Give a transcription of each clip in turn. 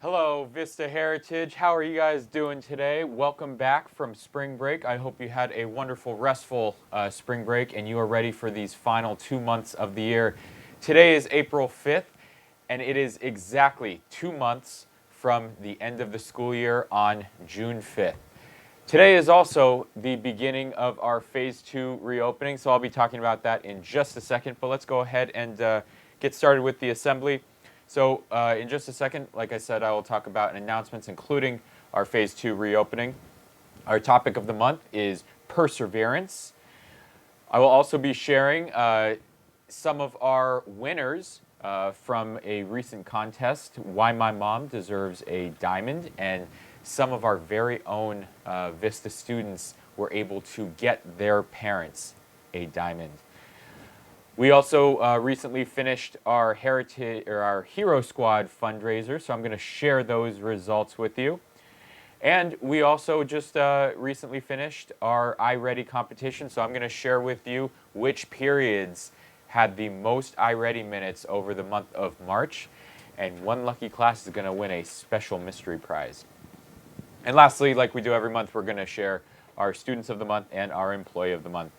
Hello, Vista Heritage. How are you guys doing today? Welcome back from spring break. I hope you had a wonderful, restful spring break and you are ready for these final 2 months of the year. Today is April 5th, and it is exactly 2 months from the end of the school year on June 5th. Today is also the beginning of our Phase 2 reopening, so I'll be talking about that in just a second, but let's go ahead and get started with the assembly. So in just a second, like I said, I will talk about announcements including our Phase 2 reopening. Our topic of the month is perseverance. I will also be sharing some of our winners from a recent contest, Why My Mom Deserves a Diamond, and some of our very own Vista students were able to get their parents a diamond. We also recently finished our Hero Squad fundraiser, so I'm going to share those results with you. And we also just recently finished our iReady competition, so I'm going to share with you which periods had the most iReady minutes over the month of March, and one lucky class is going to win a special mystery prize. And lastly, like we do every month, we're going to share our Students of the Month and our Employee of the Month.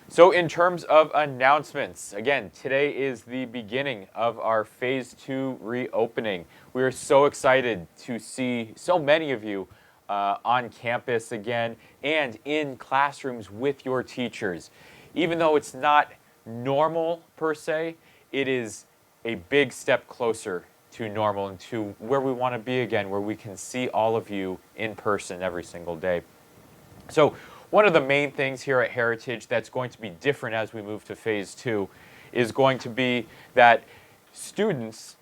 So in terms of announcements, again, today is the beginning of our Phase 2 reopening. We are so excited to see so many of you on campus again and in classrooms with your teachers. Even though it's not normal per se, it is a big step closer to normal and to where we want to be again, where we can see all of you in person every single day. So one of the main things here at Heritage that's going to be different as we move to Phase 2 is going to be that students,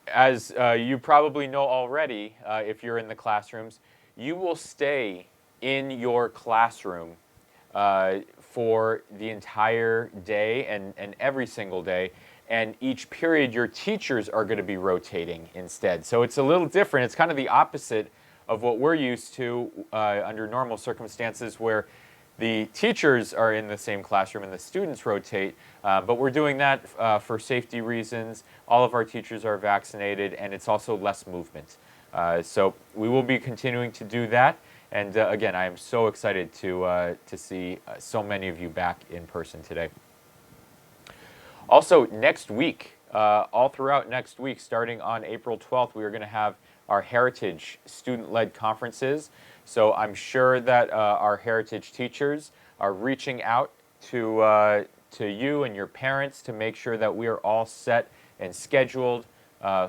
as you probably know already if you're in the classrooms, you will stay in your classroom for the entire day and every single day. And each period, your teachers are going to be rotating instead. So it's a little different. It's kind of the opposite of what we're used to under normal circumstances, where the teachers are in the same classroom and the students rotate. But we're doing that for safety reasons. All of our teachers are vaccinated, and it's also less movement. So we will be continuing to do that. And again, I am so excited to see so many of you back in person today. Also, next week, all throughout next week, starting on April 12th, we are going to have our Heritage student-led conferences. So I'm sure that our Heritage teachers are reaching out to you and your parents to make sure that we are all set and scheduled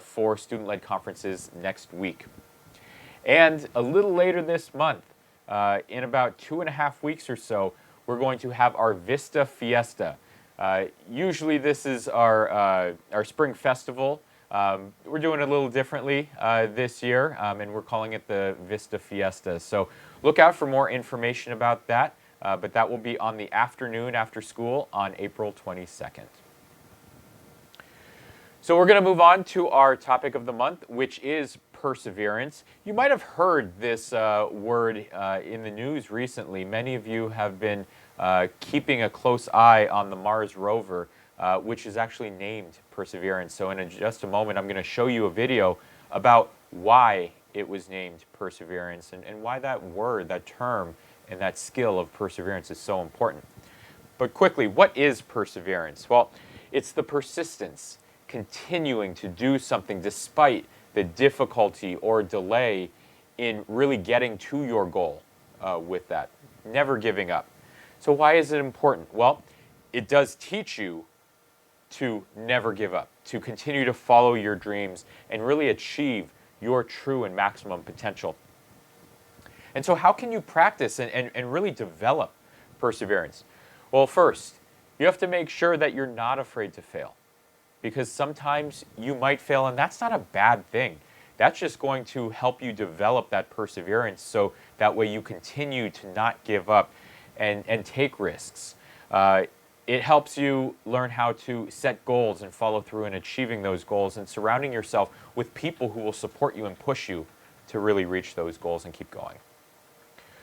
for student-led conferences next week. And a little later this month, in about 2.5 weeks or so, we're going to have our Vista Fiesta. Usually this is our spring festival. We're doing it a little differently this year, and we're calling it the Vista Fiesta. So look out for more information about that, but that will be on the afternoon after school on April 22nd. So we're going to move on to our topic of the month, which is perseverance. You might have heard this word in the news recently. Many of you have been keeping a close eye on the Mars rover, which is actually named Perseverance. So in just a moment, I'm going to show you a video about why it was named Perseverance and why that word, that term, and that skill of perseverance is so important. But quickly, what is perseverance? Well, it's the persistence, continuing to do something despite the difficulty or delay in really getting to your goal with that, never giving up. So why is it important? Well, it does teach you to never give up, to continue to follow your dreams and really achieve your true and maximum potential. And so how can you practice and really develop perseverance? Well, first, you have to make sure that you're not afraid to fail, because sometimes you might fail, and that's not a bad thing. That's just going to help you develop that perseverance so that way you continue to not give up and take risks. It helps you learn how to set goals and follow through in achieving those goals and surrounding yourself with people who will support you and push you to really reach those goals and keep going.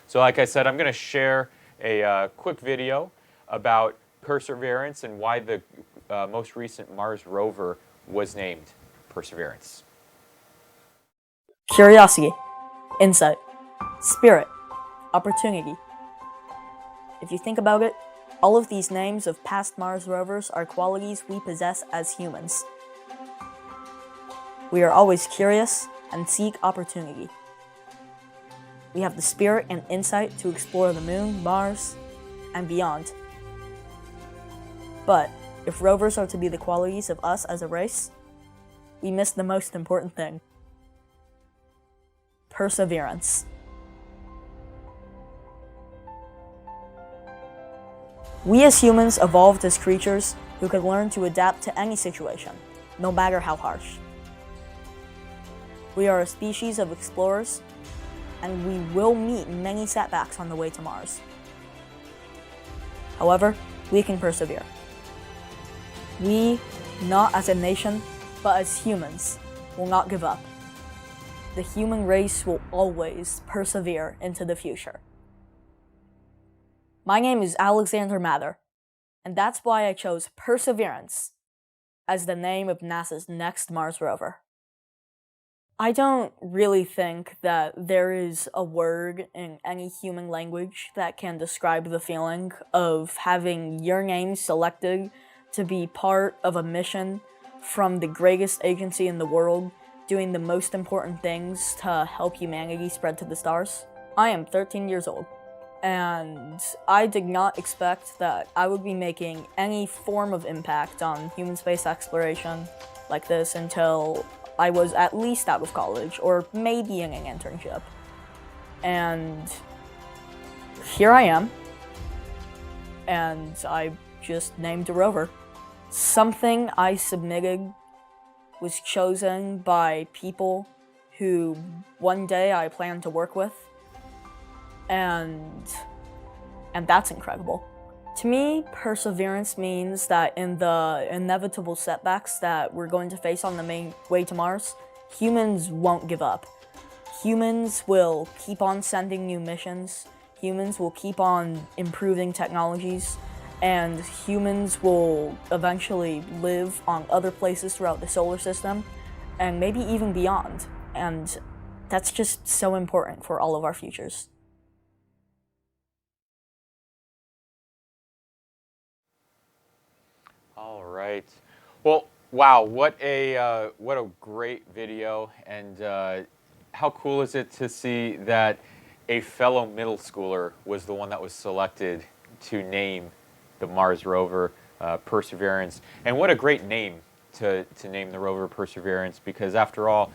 So like I said, I'm going to share a quick video about perseverance and why the most recent Mars rover was named Perseverance. Curiosity, insight, spirit, opportunity. If you think about it, all of these names of past Mars rovers are qualities we possess as humans. We are always curious and seek opportunity. We have the spirit and insight to explore the Moon, Mars, and beyond. But if rovers are to be the qualities of us as a race, we miss the most important thing: perseverance. We as humans evolved as creatures who could learn to adapt to any situation, no matter how harsh. We are a species of explorers, and we will meet many setbacks on the way to Mars. However, we can persevere. We, not as a nation, but as humans, will not give up. The human race will always persevere into the future. My name is Alexander Mather, and that's why I chose Perseverance as the name of NASA's next Mars rover. I don't really think that there is a word in any human language that can describe the feeling of having your name selected to be part of a mission from the greatest agency in the world, doing the most important things to help humanity spread to the stars. I am 13 years old, and I did not expect that I would be making any form of impact on human space exploration like this until I was at least out of college, or maybe in an internship. And here I am, and I just named a rover. Something I submitted was chosen by people who one day I plan to work with, and that's incredible. To me, perseverance means that in the inevitable setbacks that we're going to face on the main way to Mars, humans won't give up. Humans will keep on sending new missions, humans will keep on improving technologies, and humans will eventually live on other places throughout the solar system, and maybe even beyond. And that's just so important for all of our futures. All right. Well, wow, what a great video, and how cool is it to see that a fellow middle schooler was the one that was selected to name the Mars rover Perseverance. And what a great name to name the rover Perseverance, because after all,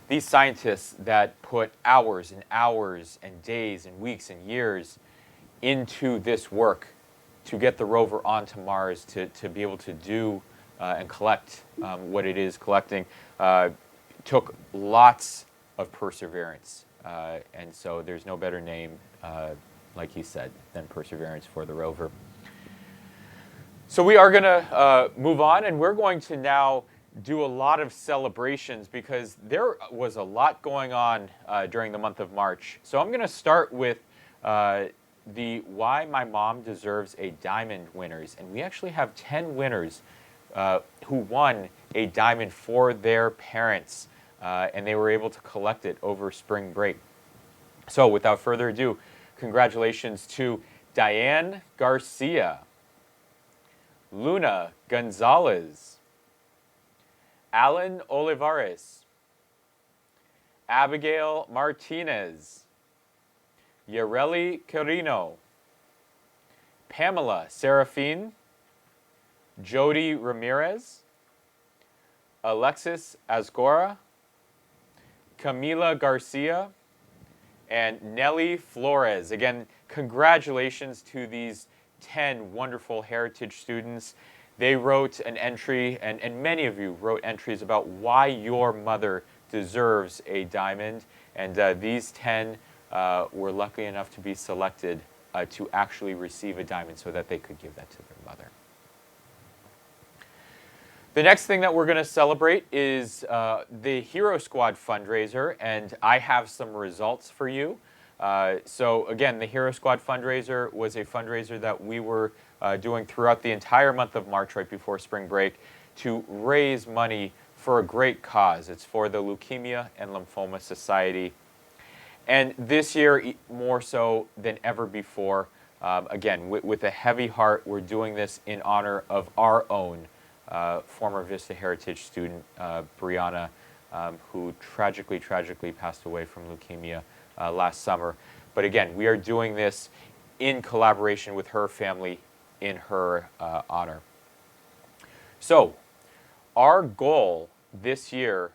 these scientists that put hours and hours and days and weeks and years into this work to get the rover onto Mars, to be able to do and collect what it is collecting, took lots of perseverance. And so there's no better name, like he said, than Perseverance for the rover. So we are going to move on, and we're going to now do a lot of celebrations because there was a lot going on during the month of March. So I'm going to start with the Why My Mom Deserves a Diamond winners. And we actually have 10 winners who won a diamond for their parents, and they were able to collect it over spring break. So without further ado, congratulations to Diane Garcia, Luna Gonzalez, Alan Olivares, Abigail Martinez, Yareli Carino, Pamela Serafin, Jody Ramirez, Alexis Asgora, Camila Garcia, and Nelly Flores. Again, congratulations to these 10 wonderful heritage students. They wrote an entry, and many of you wrote entries about why your mother deserves a diamond. And these 10 were lucky enough to be selected to actually receive a diamond so that they could give that to their mother. The next thing that we're going to celebrate is the Hero Squad fundraiser, and I have some results for you. So again, the Hero Squad fundraiser was a fundraiser that we were doing throughout the entire month of March, right before spring break, to raise money for a great cause. It's for the Leukemia and Lymphoma Society. And this year, more so than ever before, again, with a heavy heart, we're doing this in honor of our own former Vista Heritage student, Brianna, who tragically passed away from leukemia last summer. But again, we are doing this in collaboration with her family in her honor. So, our goal this year,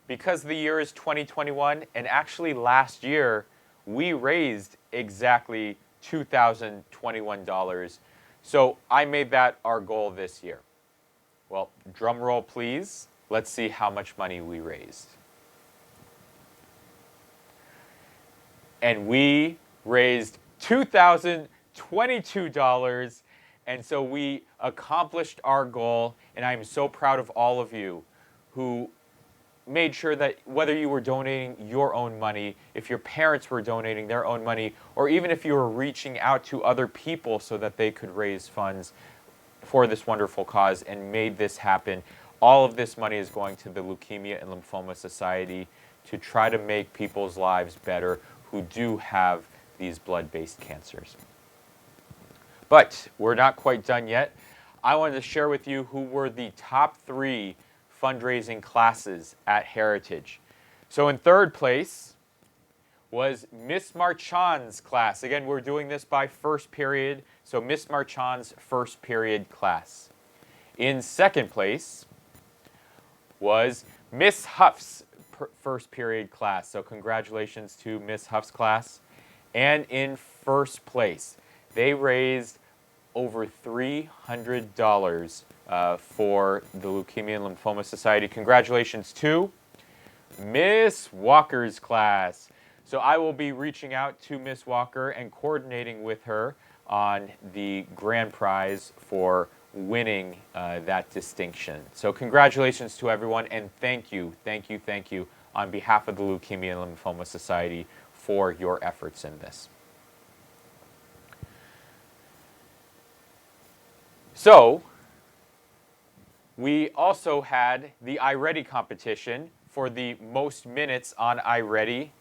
because the year is 2021, and actually last year we raised exactly $2,021. So I made that our goal this year. Well, drum roll please. Let's see how much money we raised. And we raised $2,022. And so we accomplished our goal, and I am so proud of all of you who made sure that whether you were donating your own money, if your parents were donating their own money, or even if you were reaching out to other people so that they could raise funds for this wonderful cause and made this happen. All of this money is going to the Leukemia and Lymphoma Society to try to make people's lives better who do have these blood-based cancers. But we're not quite done yet. I wanted to share with you who were the top 3 fundraising classes at Heritage. So in third place was Miss Marchand's class. Again, we're doing this by first period, so Miss Marchand's first period class. In second place was Miss Huff's first period class. So congratulations to Miss Huff's class. And in first place, they raised over $300 for the Leukemia and Lymphoma Society. Congratulations to Miss Walker's class. So I will be reaching out to Miss Walker and coordinating with her on the grand prize for winning that distinction. So congratulations to everyone, and thank you on behalf of the Leukemia and Lymphoma Society for your efforts in this. So, we also had the iReady competition for the most minutes on iReady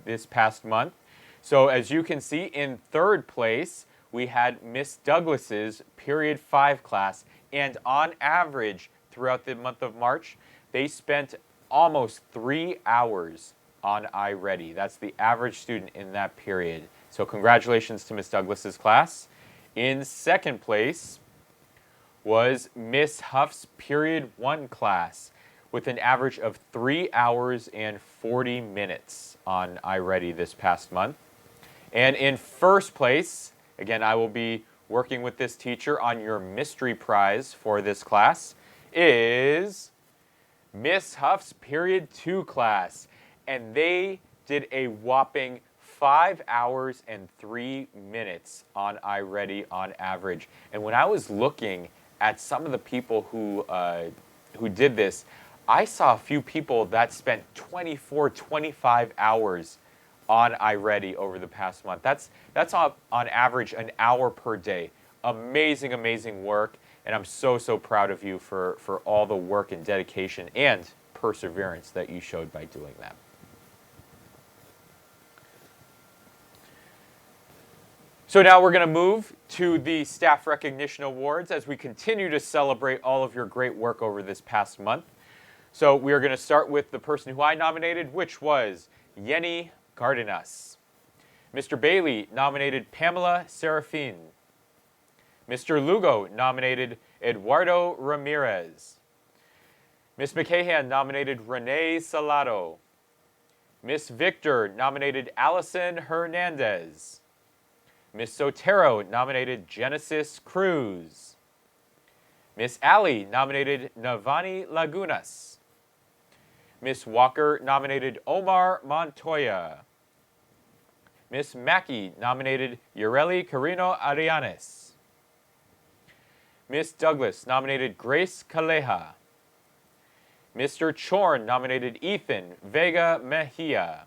this past month. So as you can see, in third place, we had Miss Douglas's Period 5 class. And on average, throughout the month of March, they spent almost 3 hours on iReady. That's the average student in that period. So congratulations to Miss Douglas's class. In second place was Miss Huff's Period 1 class with an average of 3 hours and 40 minutes on iReady this past month. And in first place, again, I will be working with this teacher on your mystery prize for this class, is Miss Huff's Period 2 class. And they did a whopping 5 hours and 3 minutes on iReady on average. And when I was looking at some of the people who did this, I saw a few people that spent 24, 25 hours on iReady over the past month. That's on average an hour per day. Amazing, amazing work, and I'm so proud of you for all the work and dedication and perseverance that you showed by doing that. So now we're going to move to the Staff Recognition Awards as we continue to celebrate all of your great work over this past month. So we are going to start with the person who I nominated, which was Yenny Gardenas. Mr. Bailey nominated Pamela Serafin. Mr. Lugo nominated Eduardo Ramirez. Ms. McCahan nominated Renee Salado. Ms. Victor nominated Allison Hernandez. Ms. Sotero nominated Genesis Cruz. Ms. Alley nominated Navani Lagunas. Ms. Walker nominated Omar Montoya. Ms. Mackey nominated Ureli Carino Arianes. Ms. Douglas nominated Grace Caleja. Mr. Chorn nominated Ethan Vega Mejia.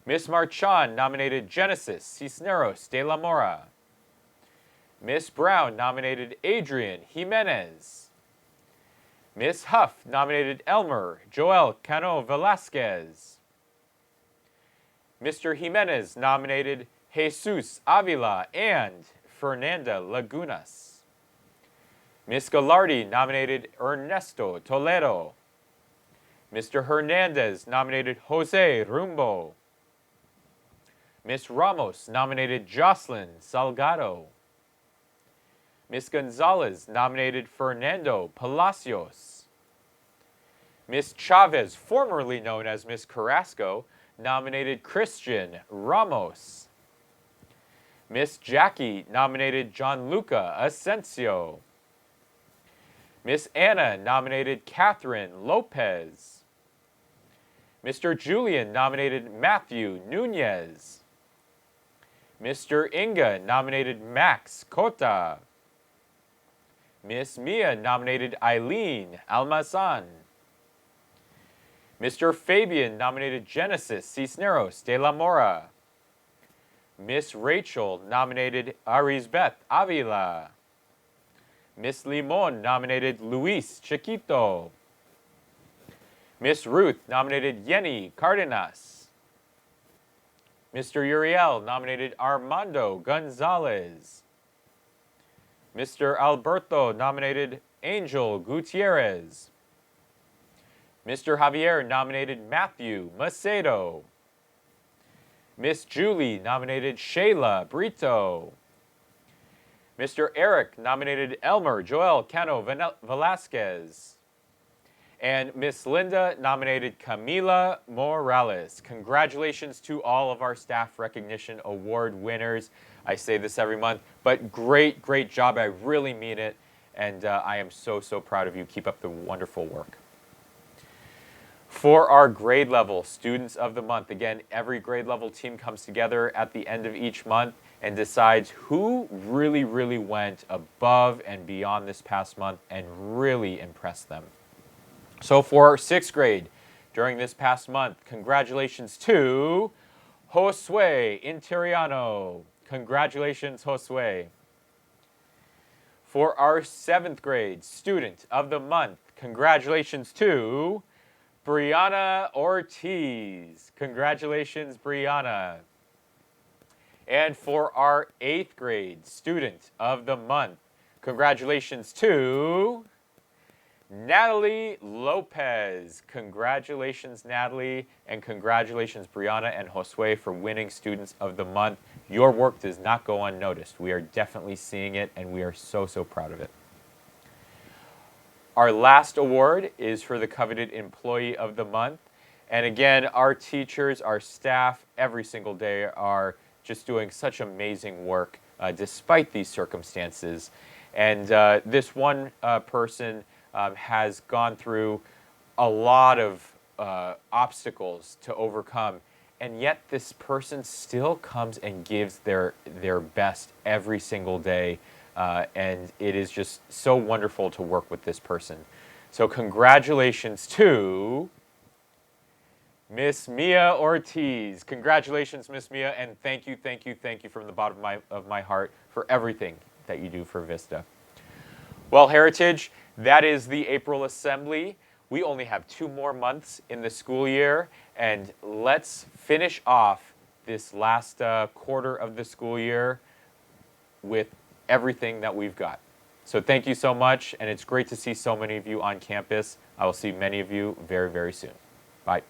Ms. Marchand nominated Genesis Cisneros de la Mora. Ms. Brown nominated Adrian Jimenez. Miss Huff nominated Elmer Joel Cano Velasquez. Mr. Jimenez nominated Jesus Avila and Fernanda Lagunas. Miss Gallardi nominated Ernesto Toledo. Mr. Hernandez nominated Jose Rumbo. Miss Ramos nominated Jocelyn Salgado. Miss Gonzalez nominated Fernando Palacios. Miss Chavez, formerly known as Miss Carrasco, nominated Christian Ramos. Miss Jackie nominated Gianluca Asensio. Miss Anna nominated Catherine Lopez. Mr. Julian nominated Matthew Nunez. Mr. Inga nominated Max Cota. Miss Mia nominated Eileen Almazan. Mr. Fabian nominated Genesis Cisneros de la Mora. Miss Rachel nominated Arisbeth Avila. Miss Limon nominated Luis Chiquito. Miss Ruth nominated Yenny Cardenas. Mr. Uriel nominated Armando Gonzalez. Mr. Alberto nominated Angel Gutierrez. Mr. Javier nominated Matthew Macedo. Miss Julie nominated Shayla Brito. Mr. Eric nominated Elmer Joel Cano Velasquez. And Miss Linda nominated Camila Morales. Congratulations to all of our Staff Recognition Award winners. I say this every month, but great, great job. I really mean it. And I am so, so proud of you. Keep up the wonderful work. For our grade level Students of the Month, again, every grade level team comes together at the end of each month and decides who really, really went above and beyond this past month and really impressed them. So for our 6th grade, during this past month, congratulations to Josue Interiano. Congratulations, Josue. For our 7th grade Student of the Month, congratulations to Brianna Ortiz. Congratulations, Brianna. And for our 8th grade Student of the Month, congratulations to Natalie Lopez. Congratulations, Natalie, and congratulations, Brianna and Josue, for winning Students of the Month. Your work does not go unnoticed. We are definitely seeing it, and we are so, so proud of it. Our last award is for the coveted Employee of the Month. And again, our teachers, our staff, every single day are just doing such amazing work despite these circumstances. And this one person has gone through a lot of obstacles to overcome. And yet this person still comes and gives their best every single day. And it is just so wonderful to work with this person. So congratulations to Miss Mia Ortiz. Congratulations, Miss Mia, and thank you, thank you, thank you from the bottom of my heart for everything that you do for Vista. Well, Heritage, that is the April Assembly. We only have 2 more months in the school year, and let's finish off this last quarter of the school year with everything that we've got. So thank you so much, and it's great to see so many of you on campus. I will see many of you very, very soon. Bye.